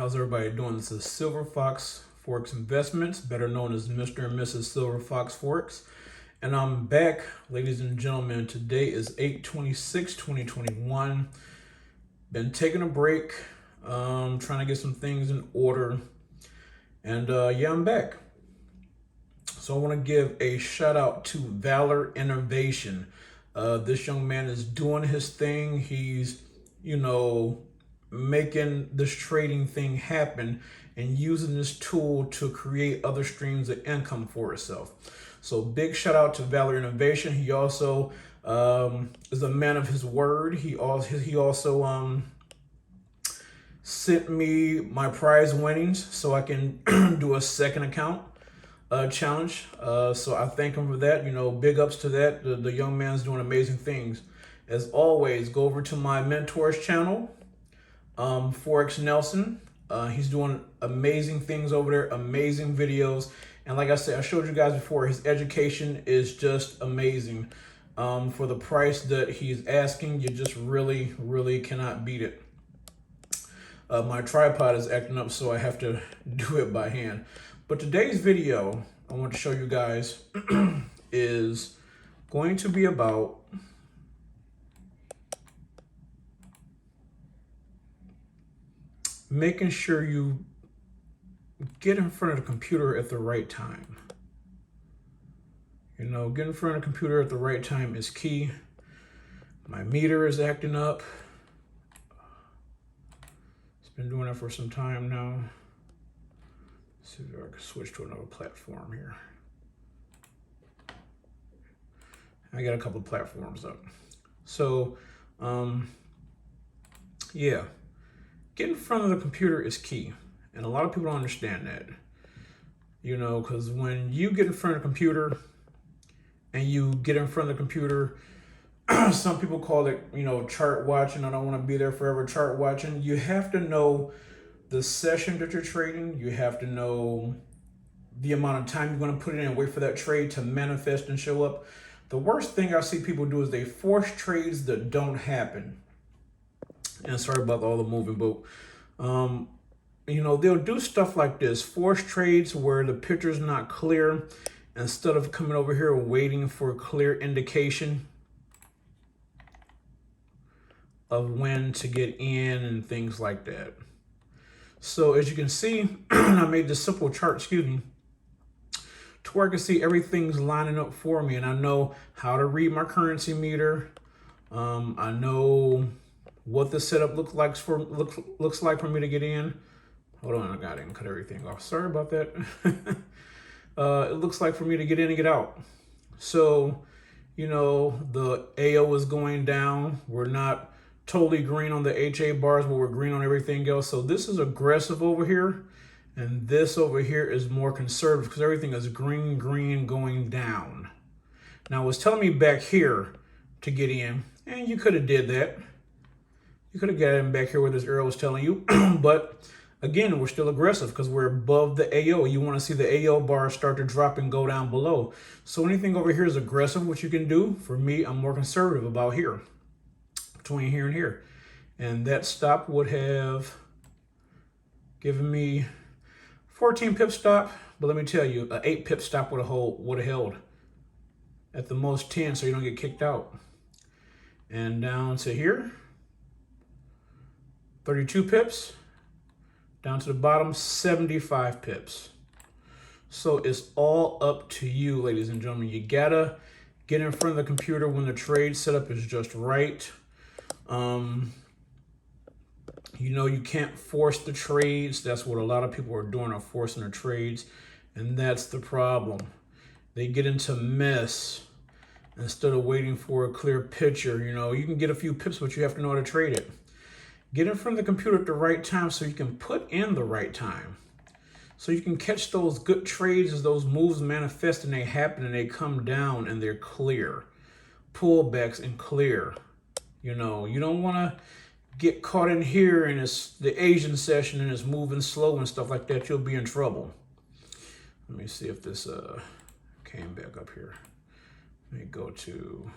How's everybody doing? This is Silver Fox Forex Investments, better known as Mr. and Mrs. Silver Fox Forex. And I'm back, ladies and gentlemen. Today is 8/26/2021. Been taking a break, trying to get some things in order. And yeah, I'm back. So I want to give a shout out to Valor Innovation. This young man is doing his thing. He's, making this trading thing happen and using this tool to create other streams of income for himself. So big shout out to Valor Innovation. He also is a man of his word. He also sent me my prize winnings so I can do a second account challenge. So I thank him for that. Big ups to that. The young man's doing amazing things. As always, go over to my mentor's channel, Forex Nelson. He's doing amazing things over there, amazing videos. And like I said, I showed you guys before, his education is just amazing. For the price that he's asking, you just really, really cannot beat it. My tripod is acting up, so I have to do it by hand. But today's video I want to show you guys is going to be about making sure you get in front of the computer at the right time. Getting in front of the computer at the right time is key. My meter is acting up. It's been doing that for some time now. Let's see if I can switch to another platform here. I got a couple of platforms up. So, yeah. Getting in front of the computer is key. And a lot of people don't understand that. Because when you get in front of the computer and you get in front of the computer, some people call it, chart watching. I don't want to be there forever chart watching. You have to know the session that you're trading. You have to know the amount of time you're going to put in and wait for that trade to manifest and show up. The worst thing I see people do is they force trades that don't happen. And sorry about all the moving, but they'll do stuff like this, force trades where the picture's not clear. Instead of coming over here waiting for a clear indication of when to get in and things like that. So as you can see, I made this simple chart, to where I can see everything's lining up for me, and I know how to read my currency meter. I know what the setup looks like for me to get in. Hold on, I got to cut everything off. Sorry about that. It looks like for me to get in and get out. So, the AO is going down. We're not totally green on the HA bars, but we're green on everything else. So this is aggressive over here, and this over here is more conservative because everything is green going down. Now, it was telling me back here to get in, and you could have did that. You could have got in back here where this arrow was telling you, but again, we're still aggressive because we're above the AO. You want to see the AO bar start to drop and go down below. So anything over here is aggressive, which you can do. For me, I'm more conservative about here, between here and here. And that stop would have given me 14 pip stop, but let me tell you, an 8 pip stop would have held. At the most 10, so you don't get kicked out. And down to here, 32 pips. Down to the bottom, 75 pips. So it's all up to you, ladies and gentlemen. You gotta get in front of the computer when the trade setup is just right. You can't force the trades. That's what a lot of people are doing, are forcing their trades. And that's the problem. They get into mess instead of waiting for a clear picture. You can get a few pips, but you have to know how to trade it. Get in front of the computer at the right time so you can put in the right time. So you can catch those good trades as those moves manifest and they happen and they come down and they're clear. Pullbacks and clear. You don't want to get caught in here and it's the Asian session and it's moving slow and stuff like that. You'll be in trouble. Let me see if this came back up here. Let me go to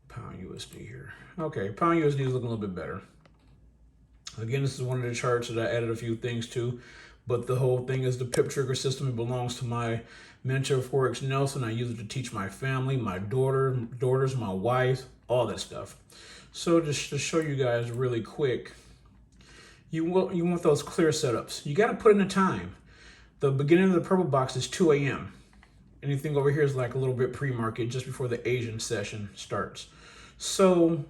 Pound USD here. Okay, Pound USD is looking a little bit better. Again, this is one of the charts that I added a few things to, but the whole thing is the pip trigger system. It belongs to my mentor, Forex Nelson. I use it to teach my family, my daughters, my wife, all that stuff. So just to show you guys really quick, you want those clear setups. You got to put in a time. The beginning of the purple box is 2 a.m. Anything over here is like a little bit pre-market, just before the Asian session starts. So,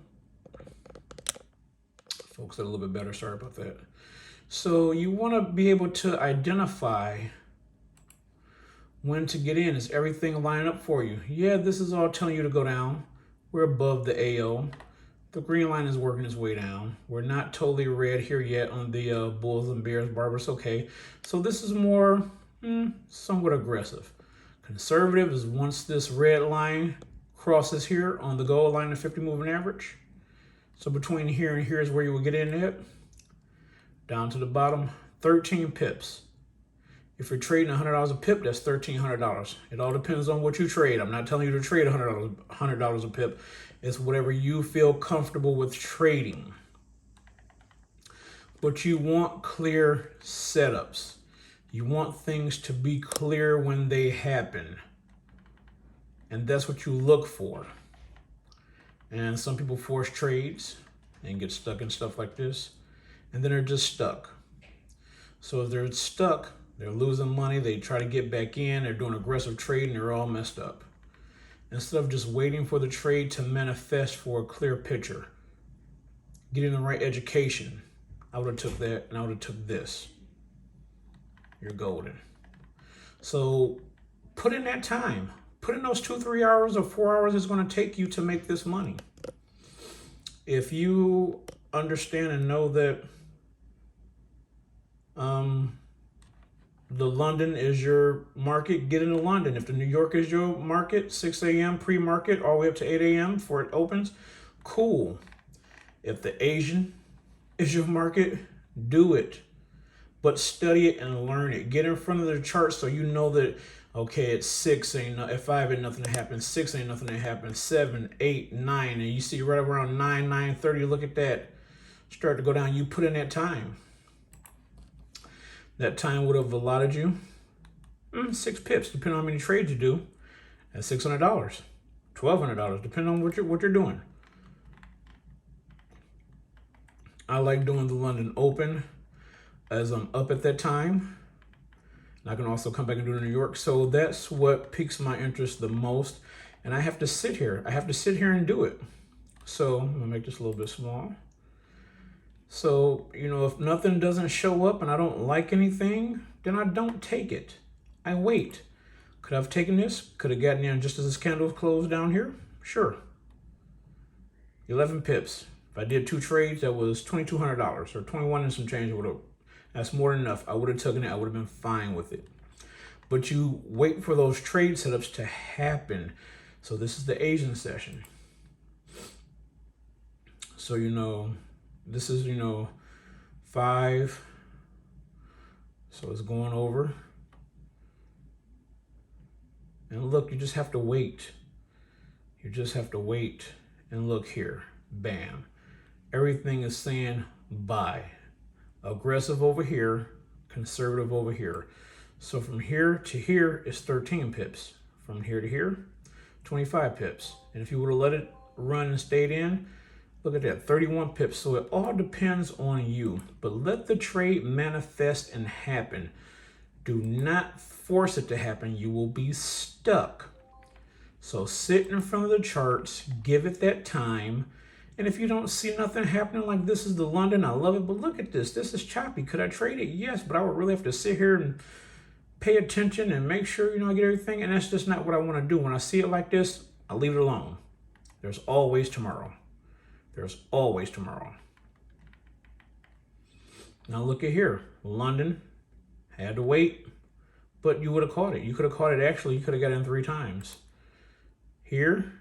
focus it a little bit better. Sorry about that. So you want to be able to identify when to get in. Is everything lining up for you? Yeah, this is all telling you to go down. We're above the AO. The green line is working its way down. We're not totally red here yet on the bulls and bears bar, but it's okay. So this is more somewhat aggressive. Conservative is once this red line crosses here on the gold line, the 50 moving average. So between here and here is where you will get in at. Down to the bottom, 13 pips. If you're trading $100 a pip, that's $1,300. It all depends on what you trade. I'm not telling you to trade $100 a pip. It's whatever you feel comfortable with trading. But you want clear setups. You want things to be clear when they happen. And that's what you look for. And some people force trades and get stuck in stuff like this. And then they're just stuck. So if they're stuck, they're losing money, they try to get back in, they're doing aggressive trade, and they're all messed up. Instead of just waiting for the trade to manifest for a clear picture, getting the right education, I would have took that and I would have took this. You're golden. So put in that time. Put in those 2, 3 hours or 4 hours it's going to take you to make this money. If you understand and know that the London is your market, get into London. If the New York is your market, 6 a.m. pre-market all the way up to 8 a.m. before it opens, cool. If the Asian is your market, do it. But study it and learn it. Get in front of the chart so you know that, okay, at 6 ain't at 5 ain't nothing that happens, 6 ain't nothing that happens, 7, 8, 9, and you see right around 9, 9:30, look at that. Start to go down, you put in that time. That time would have allotted you 6 pips, depending on how many trades you do, at $600, $1,200, depending on what you're doing. I like doing the London Open as I'm up at that time. And I can also come back and do the New York. So that's what piques my interest the most. And I have to sit here. I have to sit here and do it. So I'm gonna make this a little bit small. So, you know, if nothing doesn't show up and I don't like anything, then I don't take it. I wait. Could I have taken this? Could have gotten in just as this candle closed down here? Sure. 11 pips. If I did 2 trades, that was $2,200 or 21 and some change. That's more than enough. I would have taken it. I would have been fine with it. But you wait for those trade setups to happen. So this is the Asian session. So, you know, this is, 5. So it's going over. And look, you just have to wait. You just have to wait. And look here. Bam. Everything is saying buy. Aggressive over here, conservative over here. So from here to here is 13 pips. From here to here, 25 pips. And if you would have let it run and stayed in, look at that, 31 pips. So it all depends on you. But let the trade manifest and happen. Do not force it to happen. You will be stuck. So sit in front of the charts, give it that time. And if you don't see nothing happening, like this is the London, I love it, but look at this. This is choppy. Could I trade it? Yes, but I would really have to sit here and pay attention and make sure, I get everything. And that's just not what I want to do. When I see it like this, I leave it alone. There's always tomorrow. There's always tomorrow. Now look at here. London had to wait, but you would have caught it. You could have caught it. Actually, you could have got in 3 times. Here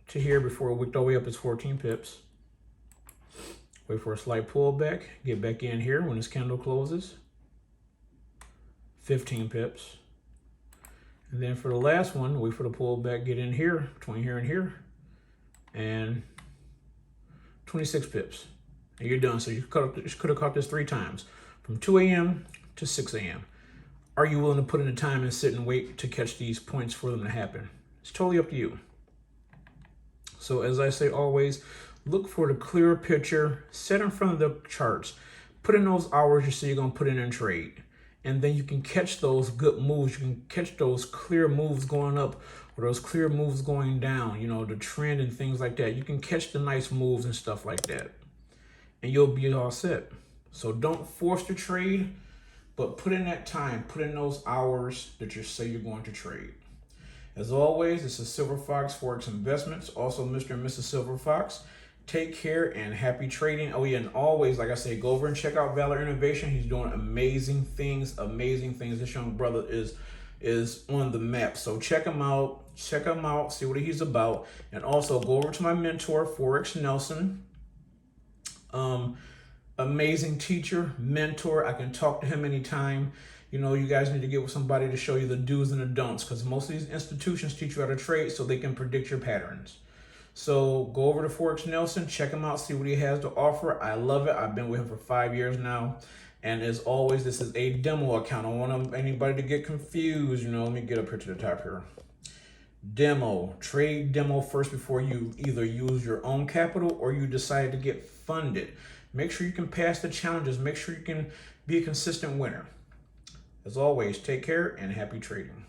to here before it wicked all the way up is 14 pips. Wait for a slight pullback. Get back in here when this candle closes. 15 pips. And then for the last one, wait for the pullback, get in here, between here and here. And 26 pips. and you're done. So you could have caught this 3 times, from 2 a.m. to 6 a.m. Are you willing to put in the time and sit and wait to catch these points for them to happen? It's totally up to you. So as I say always, look for the clearer picture, set in front of the charts, put in those hours you say you're going to put in trade. And then you can catch those good moves. You can catch those clear moves going up or those clear moves going down, you know, the trend and things like that. You can catch the nice moves and stuff like that. And you'll be all set. So don't force the trade, but put in that time, put in those hours that you say you're going to trade. As always, this is Silver Fox Forex Investments, also Mr. and Mrs. Silver Fox. Take care and happy trading. Oh yeah, and always, like I say, go over and check out Valor Innovation. He's doing amazing things, amazing things. This young brother is on the map. So check him out, see what he's about. And also go over to my mentor, Forex Nelson. Amazing teacher, mentor. I can talk to him anytime. You know, you guys need to get with somebody to show you the do's and the don'ts, because most of these institutions teach you how to trade so they can predict your patterns. So go over to Forex Nelson, check him out, see what he has to offer. I love it. I've been with him for 5 years now. And as always, this is a demo account. I don't want anybody to get confused. You know, let me get up here to the top here. Demo, trade demo first before you either use your own capital or you decide to get funded. Make sure you can pass the challenges. Make sure you can be a consistent winner. As always, take care and happy trading.